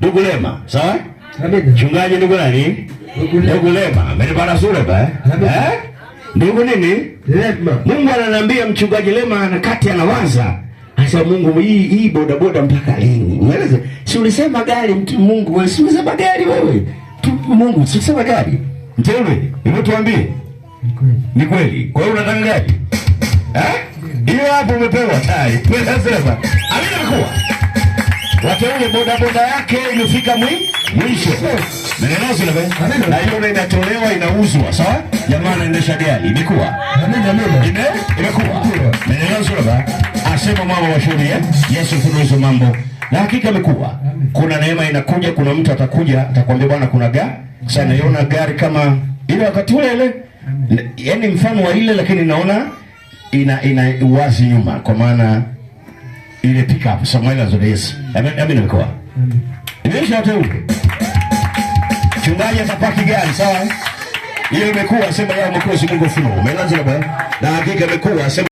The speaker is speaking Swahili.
Ndugu Lema, sawa? Mchungaji ndugu nani? Ndugu Lema, amenipata sura ba? Ndugu nini? Lema. Mungu ananiambia mchungaji Lema anakati anawaza. Asa Mungu hii bodaboda mpaka lini? Unaeleza? Si ulisema gari Mungu, wewe si ulisema gari wewe. Mungu si ulisema gari. Mteule, nimetuambie. Ni kweli. Kwa hiyo unataka gari? Hiyo hapo umepewa tayari. Tunasema. Amina wateule bodaboda yake imefika mwisho. Menelezo na hiyo inatolewa inauzwa, sawa? Jamaa anaendesha gari. Imekuwa. Imekuwa. Menelezo asema mama wa shule Yesu kunuzo mambo. Na hakika imekuwa. Kuna neema inakuja, kuna mtu atakuja atakwambia bwana kuna gari. Sasa naiona gari kama ile wakati ule ile. Yaani mfano wa ile lakini naona ina uwazi nyuma kwa maana ile pick up Samuel Azodesi. Amina mkoa. Nimesha wateule. Chungaji atapaki gari, sawa? Hiyo imekuwa sema yao mkoa si Mungu funo. Umeanza na hakika imekuwa sema